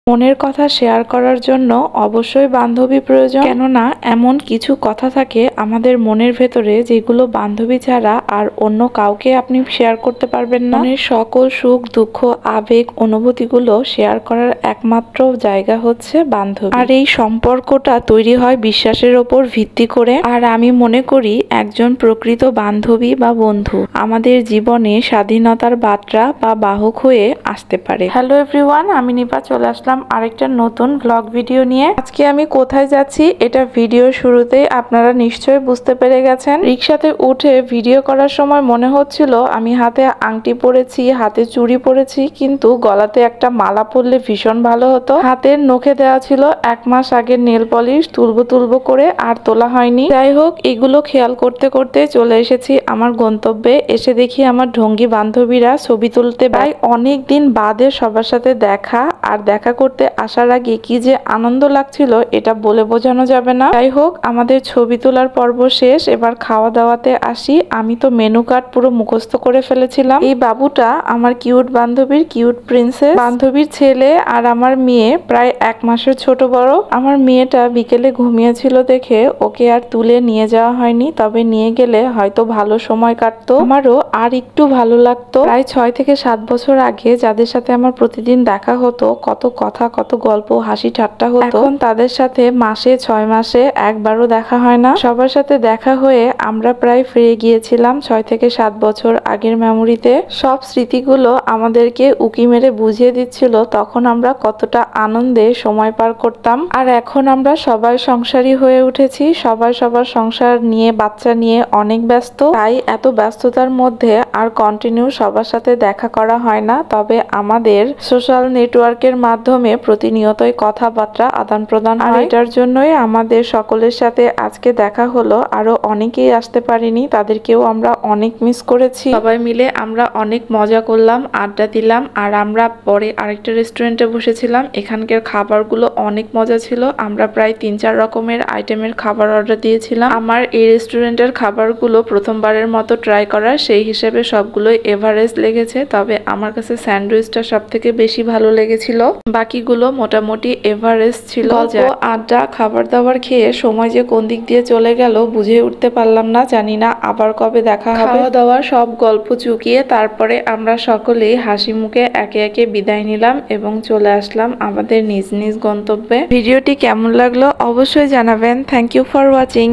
মনের কথা শেয়ার করার জন্য অবশ্যই বান্ধবী প্রয়োজন। কেননা এমন কিছু কথা থাকে আমাদের মনের ভেতরে যেগুলো বান্ধবী ছাড়া আর অন্য কাউকে আপনি শেয়ার করতে পারবেন না। মনের সকল সুখ দুঃখ আবেগ অনুভূতিগুলো শেয়ার করার একমাত্র জায়গা হচ্ছে বান্ধবী। আর এই সম্পর্কটা তৈরি হয় বিশ্বাসের ওপর ভিত্তি করে। আর আমি মনে করি একজন প্রকৃত বান্ধবী বা বন্ধু আমাদের জীবনে স্বাধীনতার বার্তা বা বাহক হয়ে আসতে পারে। হ্যালো এভরিওয়ান, আমি নিপা চলে আসলাম আরেকটা নতুন ব্লগ ভিডিও নিয়ে। আজকে আমি কোথায় যাচ্ছি এটা ভিডিও শুরুতেই আপনারা নিশ্চয়ই বুঝতে পেরে গেছেন। রিক্সাতে উঠে ভিডিও করার সময় মনে হচ্ছিল আমি হাতে আংটি পরেছি, হাতে চুড়ি পরেছি, কিন্তু গলাতে একটা মালা পরলে ভীষণ ভালো হতো। হাতের নখে দেওয়া ছিল 1 মাস আগের নেল পলিশ, তুলবো করে আর তোলা হয়নি। যাই হোক, এগুলো খেয়াল করতে করতে চলে এসেছি আমার গন্তব্যে। এসে দেখি আমার ঢঙ্গি বান্ধবীরা ছবি তুলতে। প্রায় অনেক দিন বাদে সবার সাথে দেখা, আর দেখা করতে আসার আগে কি যে আনন্দ লাগছিল এটা বলে বোঝানো যাবে না। যাই হোক, আমাদের ছবি তোলার পর্ব শেষ, এবার খাওয়া দাওয়াতে আসি। আমি তো মেনু কার্ড পুরো মুখস্থ করে ফেলেছিলাম। এই বাবুটা আমার কিউট বান্ধবীর কিউট প্রিন্সেস, বান্ধবীর ছেলে আর আমার মেয়ে প্রায় 1 মাসের ছোট বড়। আমার মেয়েটা বিকেলে ঘুমিয়েছিল দেখে ওকে আর তুলে নিয়ে যাওয়া হয়নি, তবে নিয়ে গেলে হয়তো ভালো সময় কাটতো, আমারও আর একটু ভালো লাগতো। প্রায় 6 থেকে 7 বছর আগে যাদের সাথে আমার প্রতিদিন দেখা হতো, কত কথা কত গল্প হাসি ঠাট্টা হতো, এখন তাদের সাথে মাসে 6 মাসে একবারও দেখা হয় না। সবার সাথে দেখা হয়ে আমরা প্রায় ফিরে গিয়েছিলাম 6 থেকে 7 বছর আগের মেমোরিতে। সব স্মৃতিগুলো আমাদেরকে উকি মেরে বুঝিয়ে দিচ্ছিল তখন আমরা কতটা আনন্দে সময় পার করতাম। আর এখন আমরা সবাই সংসারী হয়ে উঠেছি, সবাই সবার সংসার নিয়ে বাচ্চা নিয়ে অনেক ব্যস্ত। তাই এত ব্যস্ততার মধ্যে আর কন্টিনিউ সবার সাথে দেখা করা হয় না, তবে আমাদের সোশ্যাল নেটওয়ার্কের মাধ্যমে প্রতিনিয়তই কথাবার্তা আদান প্রদান হয়। আর এটার জন্যই আমাদের সকলের সাথে আজকে দেখা হলো। আরো অনেকেই আসতে পারিনি, তাদেরকেও আমরা অনেক মিস করেছি। সবাই মিলে আমরা অনেক মজা করলাম, আড্ডা দিলাম। আর আমরা পরে আরেকটা রেস্টুরেন্টে বসেছিলাম, এখানকার খাবারগুলো অনেক মজা ছিল। আমরা প্রায় 3-4 রকমের আইটেমের খাবার অর্ডার দিয়েছিলাম। আমার এই রেস্টুরেন্টের খাবারগুলো প্রথমবারের মতো ট্রাই করা, সেই হিসেবে সবগুলোই এভারেস্ট লেগেছে। তবে আমার কাছে স্যান্ডউইচটা সব থেকে বেশি ভালো লেগেছিল, বাকিগুলো মোটামুটি এভারেস্ট ছিল। আড্ডা খাবার দাবার খেয়ে সময় যে কোন দিক দিয়ে চলে গেল বুঝে উঠতে পারলাম না। জানি না আবার কবে দেখা হবে। খাওয়া দাওয়া সব গল্প চুকিয়ে তারপরে আমরা সকলেই হাসি মুখে একে একে বিদায় নিলাম এবং চলে আসলাম আমাদের নিজ নিজ গন্তব্যে। ভিডিওটি কেমন লাগলো অবশ্যই জানাবেন। Thank you for watching.